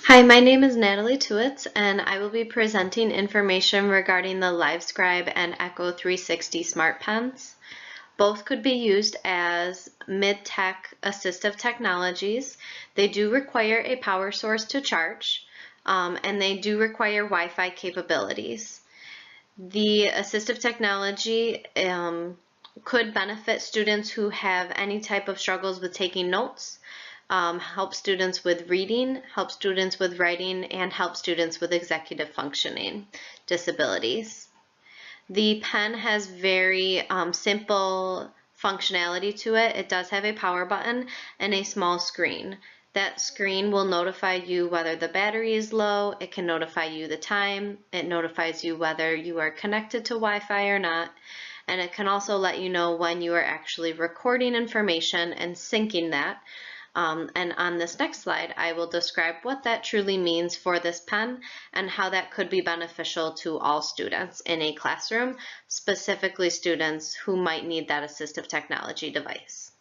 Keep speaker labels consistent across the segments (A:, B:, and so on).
A: Hi, my name is Natalie Tuitz, and I will be presenting information regarding the Livescribe and Echo 360 smart pens. Both could be used as mid-tech assistive technologies. They do require a power source to charge, and they do require Wi-Fi capabilities. The assistive technology could benefit students who have any type of struggles with taking notes, help students with reading, help students with writing, and help students with executive functioning disabilities. The pen has very simple functionality to it. It does have a power button and a small screen. That screen will notify you whether the battery is low, it can notify you the time, it notifies you whether you are connected to Wi-Fi or not, and it can also let you know when you are actually recording information and syncing that. And on this next slide, I will describe what that truly means for this pen and how that could be beneficial to all students in a classroom, specifically students who might need that assistive technology device.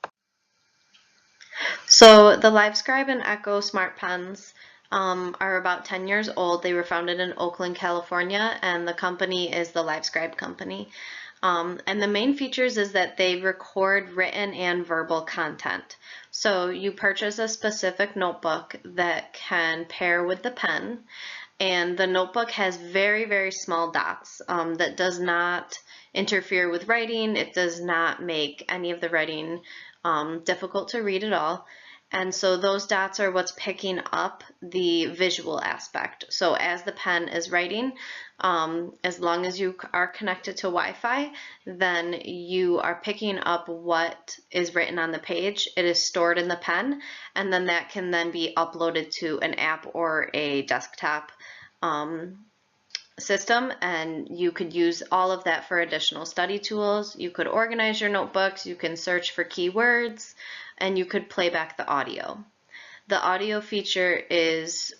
A: So the Livescribe and Echo smart pens are about 10 years old. They were founded in Oakland, California, and the company is the Livescribe company. And the main features is that they record written and verbal content. So you purchase a specific notebook that can pair with the pen, and the notebook has very, very small dots that does not interfere with writing. It does not make any of the writing difficult to read at all. And so those dots are what's picking up the visual aspect. So as the pen is writing, as long as you are connected to Wi-Fi, then you are picking up what is written on the page. It is stored in the pen, and then that can then be uploaded to an app or a desktop system, and you could use all of that for additional study tools. You could organize your notebooks, you can search for keywords, and you could play back the audio. The audio feature is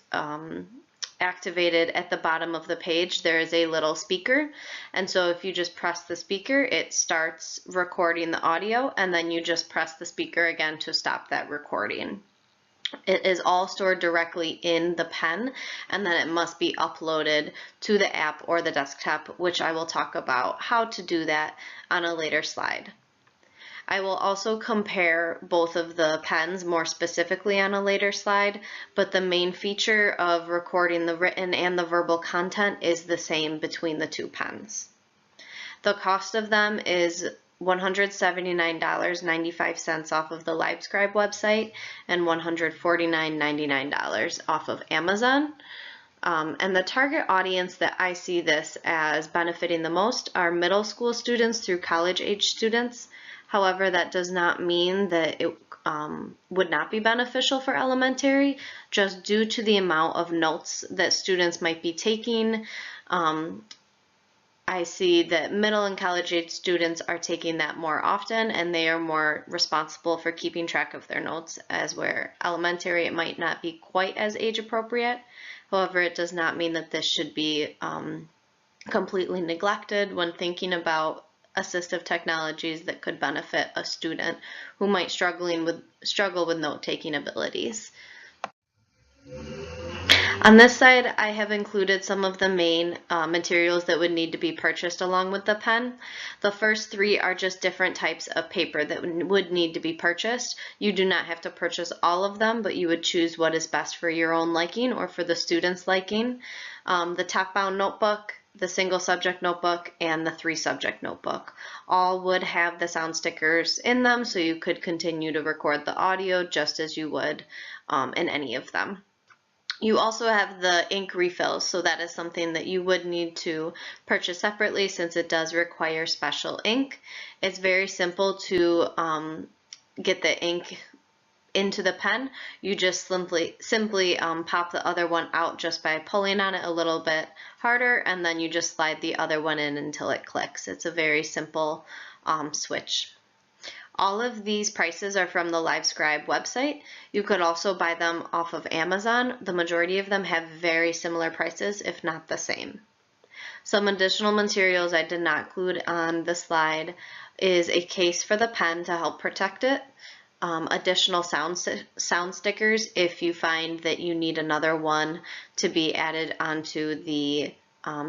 A: activated at the bottom of the page. There is a little speaker, and so if you just press the speaker, it starts recording the audio, and then you just press the speaker again to stop that recording. It is all stored directly in the pen, and then it must be uploaded to the app or the desktop, which I will talk about how to do that on a later slide. I will also compare both of the pens more specifically on a later slide, but the main feature of recording the written and the verbal content is the same between the two pens. The cost of them is $179.95 off of the Livescribe website and $149.99 off of Amazon. And the target audience that I see this as benefiting the most are middle school students through college age students. However, that does not mean that it would not be beneficial for elementary, just due to the amount of notes that students might be taking. I see that middle and college age students are taking that more often, and they are more responsible for keeping track of their notes, as where elementary it might not be quite as age appropriate. However, it does not mean that this should be completely neglected when thinking about assistive technologies that could benefit a student who might struggle with note-taking abilities. On this side, I have included some of the main materials that would need to be purchased along with the pen. The first three are just different types of paper that would need to be purchased. You do not have to purchase all of them, but you would choose what is best for your own liking or for the student's liking. The top-bound notebook, the single subject notebook, and the 3-subject notebook all would have the sound stickers in them, so you could continue to record the audio just as you would in any of them. You also have the ink refills, so that is something that you would need to purchase separately since it does require special ink. It's very simple to get the ink into the pen. You just simply pop the other one out just by pulling on it a little bit harder, and then you just slide the other one in until it clicks. It's a very simple switch. All of these prices are from the Livescribe website. You could also buy them off of Amazon. The majority of them have very similar prices, if not the same. Some additional materials I did not include on the slide is a case for the pen to help protect it. additional sound stickers if you find that you need another one to be added onto the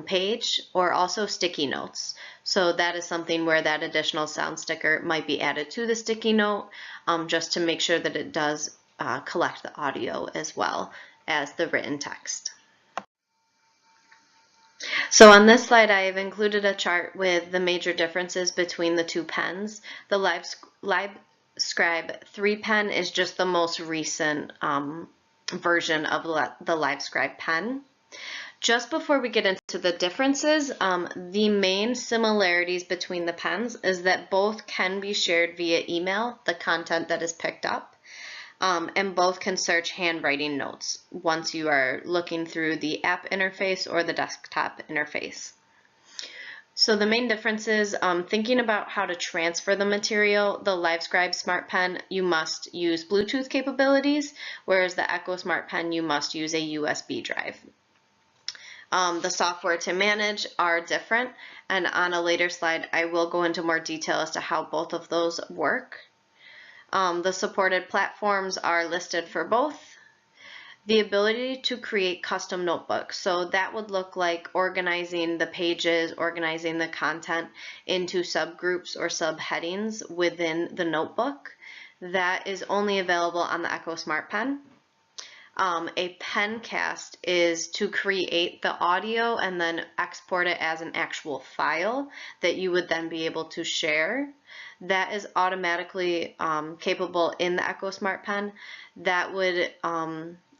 A: page, or also sticky notes. So that is something where that additional sound sticker might be added to the sticky note, just to make sure that it does collect the audio as well as the written text. So on this slide, I have included a chart with the major differences between the two pens. The Livescribe 3 pen is just the most recent version of the Livescribe pen. Just before we get into the differences, the main similarities between the pens is that both can be shared via email, the content that is picked up, and both can search handwriting notes once you are looking through the app interface or the desktop interface. So the main difference is thinking about how to transfer the material. The Livescribe Smart Pen, you must use Bluetooth capabilities, whereas the Echo Smart Pen, you must use a USB drive. The software to manage are different, and on a later slide I will go into more detail as to how both of those work. The supported platforms are listed for both. The ability to create custom notebooks, so that would look like organizing the pages, organizing the content into subgroups or subheadings within the notebook. That is only available on the Echo Smart Pen. A pencast is to create the audio and then export it as an actual file that you would then be able to share. That is automatically capable in the Echo Smart Pen. That would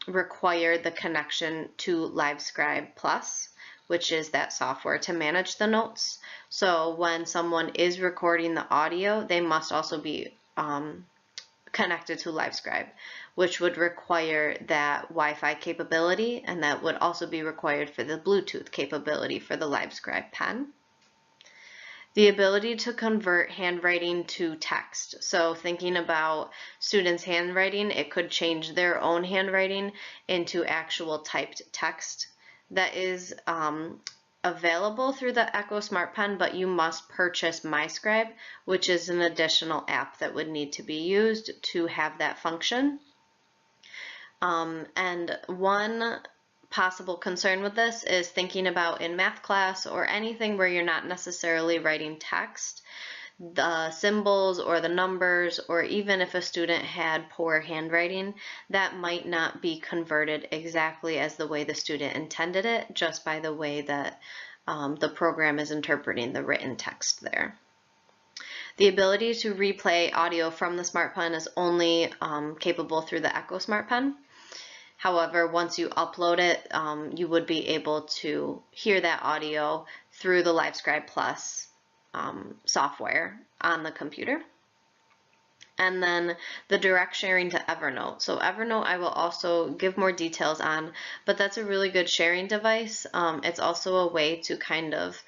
A: require the connection to Livescribe Plus, which is that software to manage the notes. So when someone is recording the audio, they must also be connected to Livescribe, which would require that Wi-Fi capability, and that would also be required for the Bluetooth capability for the Livescribe pen. The ability to convert handwriting to text. So thinking about students' handwriting, it could change their own handwriting into actual typed text. That is available through the Echo Smart Pen, but you must purchase MyScribe, which is an additional app that would need to be used to have that function. And one possible concern with this is thinking about in math class or anything where you're not necessarily writing text, the symbols or the numbers, or even if a student had poor handwriting, that might not be converted exactly as the way the student intended it, just by the way that the program is interpreting the written text there. The ability to replay audio from the Smart Pen is only capable through the Echo Smart Pen. However, once you upload it, you would be able to hear that audio through the Livescribe Plus software on the computer. And then the direct sharing to Evernote. So Evernote I will also give more details on, but that's a really good sharing device. It's also a way to kind of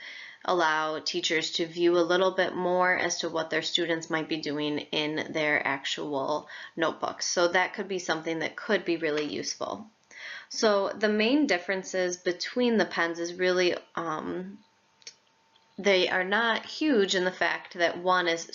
A: allow teachers to view a little bit more as to what their students might be doing in their actual notebooks. So that could be something that could be really useful. So the main differences between the pens is really they are not huge in the fact that one is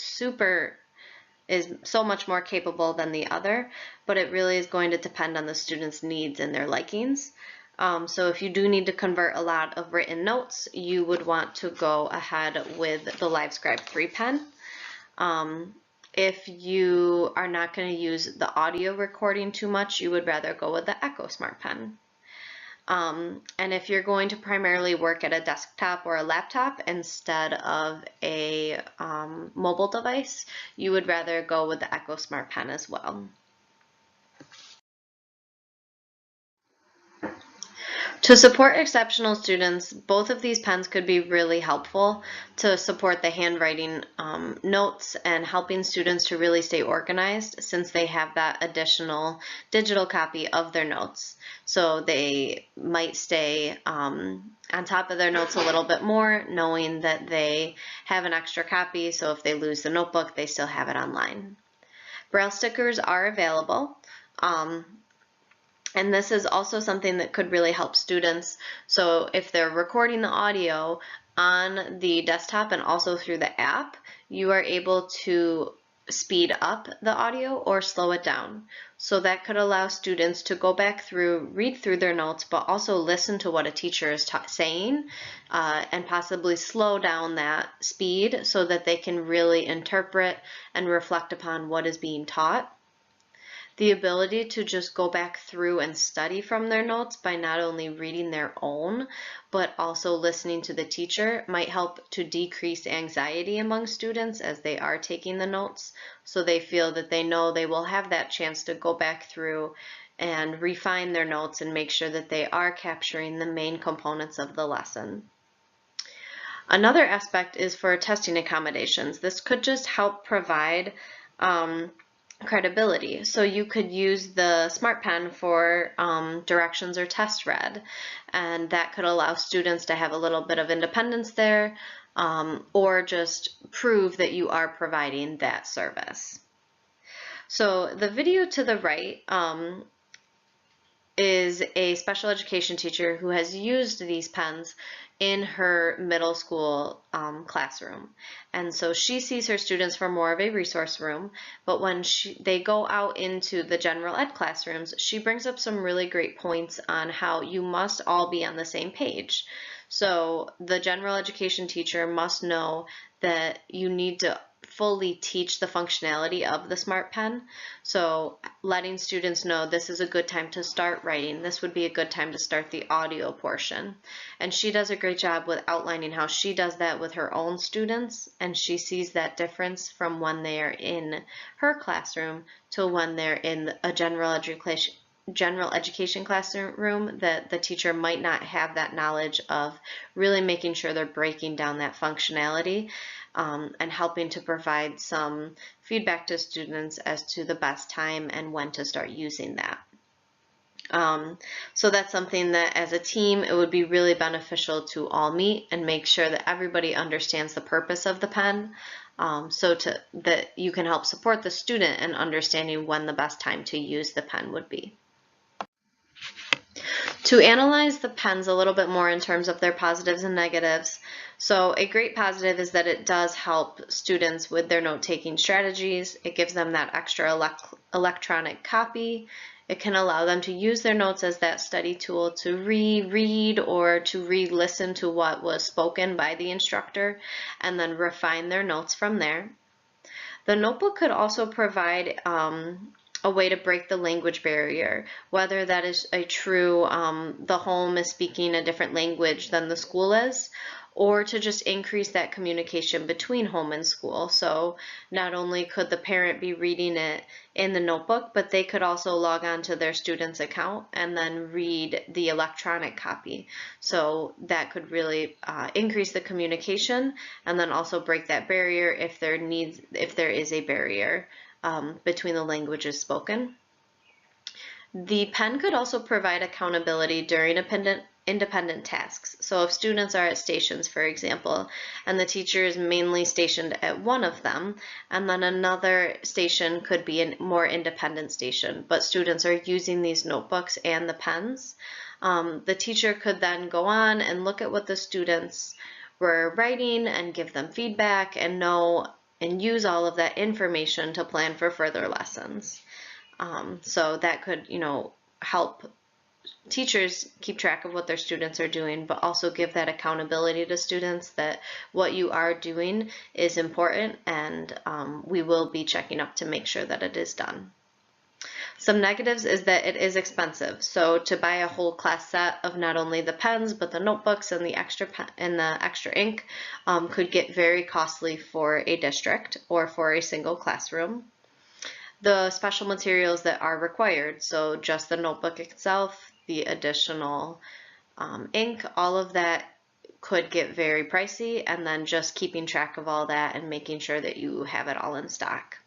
A: so much more capable than the other, but it really is going to depend on the student's needs and their likings. So if you do need to convert a lot of written notes, you would want to go ahead with the Livescribe 3 pen. If you are not going to use the audio recording too much, you would rather go with the Echo Smart Pen. And if you're going to primarily work at a desktop or a laptop instead of a mobile device, you would rather go with the Echo Smart Pen as well. To support exceptional students, both of these pens could be really helpful to support the handwriting notes and helping students to really stay organized, since they have that additional digital copy of their notes. So they might stay on top of their notes a little bit more, knowing that they have an extra copy, so if they lose the notebook, they still have it online. Braille stickers are available. And this is also something that could really help students. So if they're recording the audio on the desktop and also through the app, you are able to speed up the audio or slow it down. So that could allow students to go back through, read through their notes, but also listen to what a teacher is saying and possibly slow down that speed so that they can really interpret and reflect upon what is being taught. The ability to just go back through and study from their notes by not only reading their own, but also listening to the teacher might help to decrease anxiety among students as they are taking the notes, so they feel that they know they will have that chance to go back through and refine their notes and make sure that they are capturing the main components of the lesson. Another aspect is for testing accommodations. This could just help provide credibility. So you could use the Smart Pen for directions or test read, and that could allow students to have a little bit of independence there, or just prove that you are providing that service. So the video to the right is a special education teacher who has used these pens in her middle school classroom. And so she sees her students from more of a resource room, but when they go out into the general ed classrooms, she brings up some really great points on how you must all be on the same page. So the general education teacher must know that you need to fully teach the functionality of the Smart Pen. So letting students know this is a good time to start writing. This would be a good time to start the audio portion. And she does a great job with outlining how she does that with her own students, and she sees that difference from when they are in her classroom to when they're in a general education classroom, that the teacher might not have that knowledge of really making sure they're breaking down that functionality and helping to provide some feedback to students as to the best time and when to start using that. So that's something that as a team it would be really beneficial to all meet and make sure that everybody understands the purpose of the pen, so that you can help support the student in understanding when the best time to use the pen would be. To analyze the pens a little bit more in terms of their positives and negatives, so a great positive is that it does help students with their note-taking strategies. It gives them that extra electronic copy. It can allow them to use their notes as that study tool to reread or to re-listen to what was spoken by the instructor and then refine their notes from there. The notebook could also provide a way to break the language barrier, whether that is a true, the home is speaking a different language than the school is, or to just increase that communication between home and school. So not only could the parent be reading it in the notebook, but they could also log on to their student's account and then read the electronic copy. So that could really increase the communication and then also break that barrier if there is a barrier between the languages spoken. The pen could also provide accountability during independent tasks. So if students are at stations, for example, and the teacher is mainly stationed at one of them, and then another station could be a more independent station, but students are using these notebooks and the pens, the teacher could then go on and look at what the students were writing and give them feedback and use all of that information to plan for further lessons. So that could, help teachers keep track of what their students are doing, but also give that accountability to students that what you are doing is important, and we will be checking up to make sure that it is done. Some negatives is that it is expensive. So to buy a whole class set of not only the pens but the notebooks and the extra ink could get very costly for a district or for a single classroom. The special materials that are required, so just the notebook itself, the additional ink, all of that could get very pricey, and then just keeping track of all that and making sure that you have it all in stock.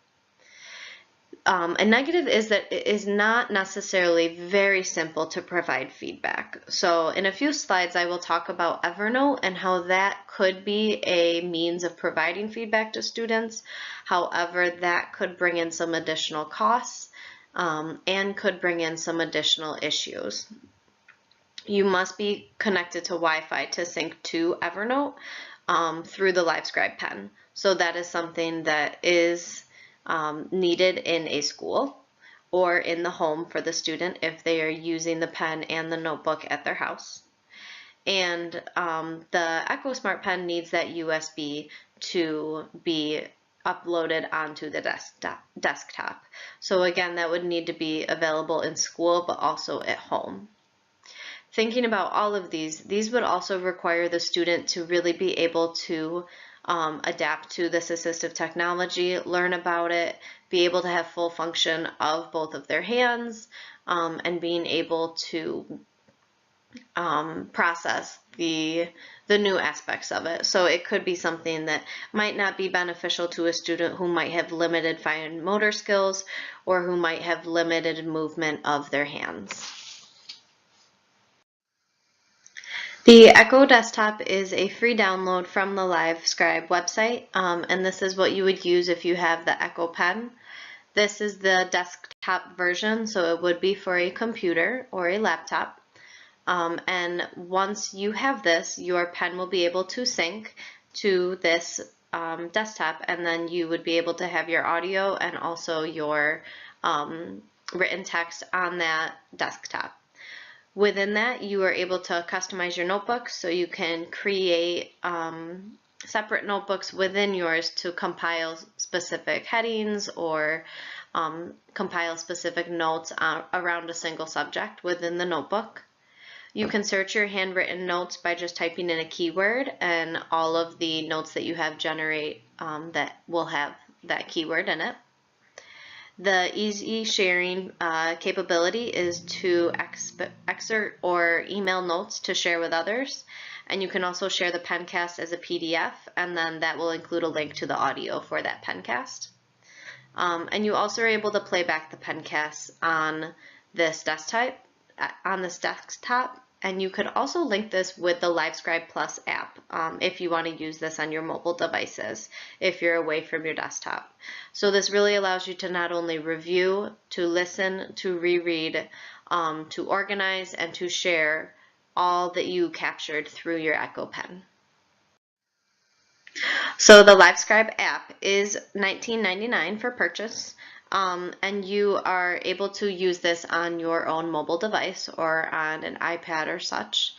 A: A negative is that it is not necessarily very simple to provide feedback. So in a few slides, I will talk about Evernote and how that could be a means of providing feedback to students. However, that could bring in some additional costs and could bring in some additional issues. You must be connected to Wi-Fi to sync to Evernote through the Livescribe pen. So that is something that is needed in a school or in the home for the student if they are using the pen and the notebook at their house. And the Echo Smart Pen needs that USB to be uploaded onto the desktop. So again, that would need to be available in school, but also at home. Thinking about all of these would also require the student to really be able to adapt to this assistive technology, learn about it, be able to have full function of both of their hands, and being able to process the new aspects of it. So it could be something that might not be beneficial to a student who might have limited fine motor skills or who might have limited movement of their hands. The Echo Desktop is a free download from the Livescribe website, and this is what you would use if you have the Echo Pen. This is the desktop version, so it would be for a computer or a laptop. And once you have this, your pen will be able to sync to this desktop, and then you would be able to have your audio and also your written text on that desktop. Within that, you are able to customize your notebooks, so you can create separate notebooks within yours to compile specific headings or compile specific notes around a single subject within the notebook. You can search your handwritten notes by just typing in a keyword, and all of the notes that you have generate that will have that keyword in it. The easy sharing capability is to excerpt or email notes to share with others, and you can also share the pencast as a PDF, and then that will include a link to the audio for that pencast. And you also are able to play back the pencast on this desktop, and you could also link this with the Livescribe Plus app if you want to use this on your mobile devices if you're away from your desktop. So this really allows you to not only review, to listen, to reread, to organize, and to share all that you captured through your Echo Pen. So the Livescribe app is $19.99 for purchase. And you are able to use this on your own mobile device or on an iPad or such.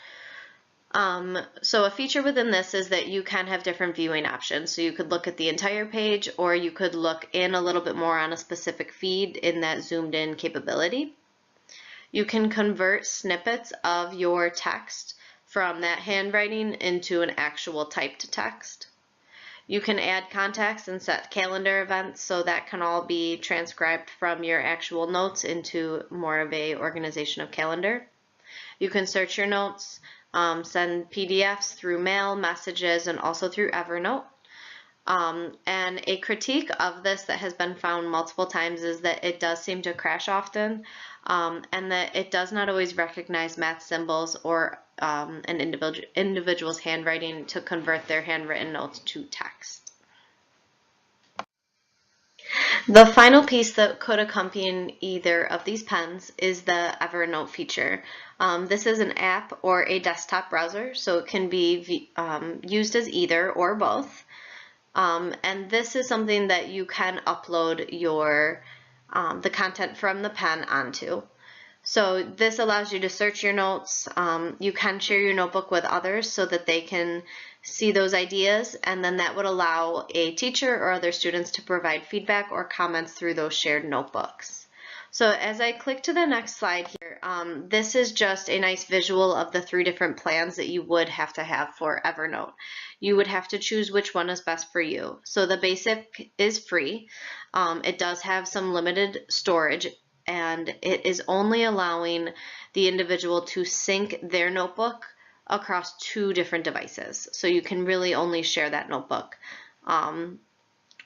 A: So a feature within this is that you can have different viewing options. So you could look at the entire page, or you could look in a little bit more on a specific feed in that zoomed in capability. You can convert snippets of your text from that handwriting into an actual typed text. You can add contacts and set calendar events, so that can all be transcribed from your actual notes into more of a organization of calendar. You can search your notes, send PDFs through mail, messages, and also through Evernote. And a critique of this that has been found multiple times is that it does seem to crash often, and that it does not always recognize math symbols or an individual's handwriting to convert their handwritten notes to text. The final piece that could accompany either of these pens is the Evernote feature. This is an app or a desktop browser, so it can be used as either or both. And this is something that you can upload your the content from the pen onto. So this allows you to search your notes. You can share your notebook with others so that they can see those ideas, and then that would allow a teacher or other students to provide feedback or comments through those shared notebooks. So as I click to the next slide here, this is just a nice visual of the 3 different plans that you would have to have for Evernote. You would have to choose which one is best for you. So the basic is free. It does have some limited storage, and it is only allowing the individual to sync their notebook across 2 different devices. So you can really only share that notebook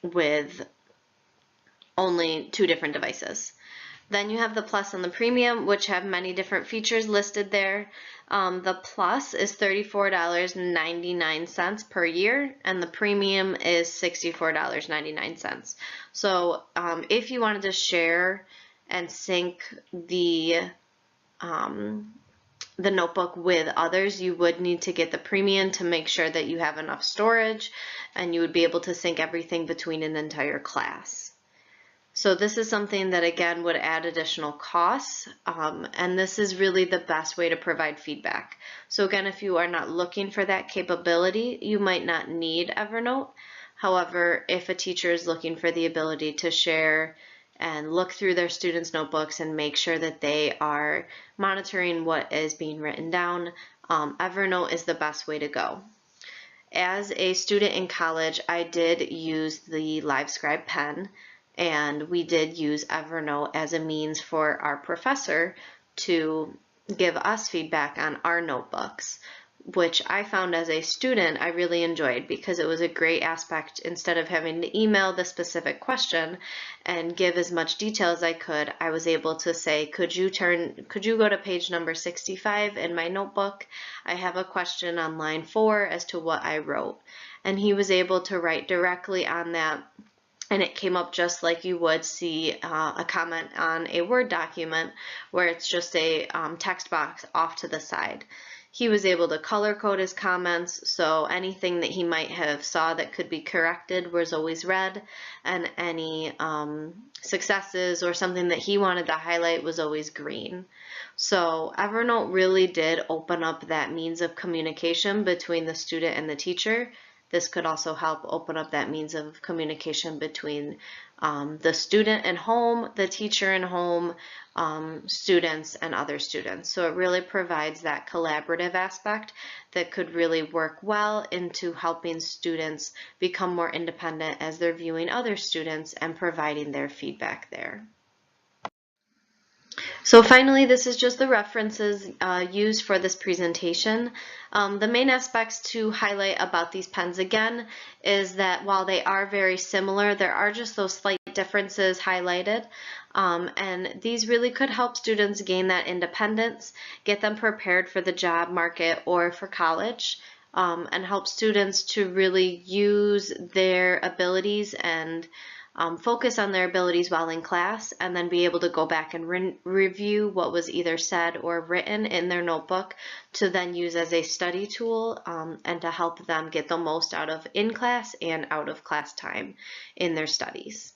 A: with only 2 different devices. Then you have the Plus and the Premium, which have many different features listed there. The Plus is $34.99 per year, and the Premium is $64.99. So if you wanted to share and sync the notebook with others, you would need to get the Premium to make sure that you have enough storage, and you would be able to sync everything between an entire class. So this is something that again would add additional costs, and this is really the best way to provide feedback. So again, if you are not looking for that capability, you might not need Evernote. However, if a teacher is looking for the ability to share and look through their students' notebooks and make sure that they are monitoring what is being written down, Evernote is the best way to go. As a student in college, I did use the Livescribe pen, and we did use Evernote as a means for our professor to give us feedback on our notebooks, which I found as a student I really enjoyed because it was a great aspect. Instead of having to email the specific question and give as much detail as I was able to say, could you go to page number 65 in my notebook? I have a question on line 4 as to what I wrote. And he was able to write directly on that, and it came up just like you would see a comment on a Word document where it's just a text box off to the side. He was able to color code his comments, so anything that he might have saw that could be corrected was always red, and any successes or something that he wanted to highlight was always green. So Evernote really did open up that means of communication between the student and the teacher. This could also help open up that means of communication between the student and home, the teacher and home, students and other students. So it really provides that collaborative aspect that could really work well into helping students become more independent as they're viewing other students and providing their feedback there. So finally, this is just the references used for this presentation. The main aspects to highlight about these pens again is that while they are very similar, there are just those slight differences highlighted. And these really could help students gain that independence, get them prepared for the job market or for college, and help students to really use their abilities and focus on their abilities while in class, and then be able to go back and review what was either said or written in their notebook to then use as a study tool, and to help them get the most out of in-class and out-of-class time in their studies.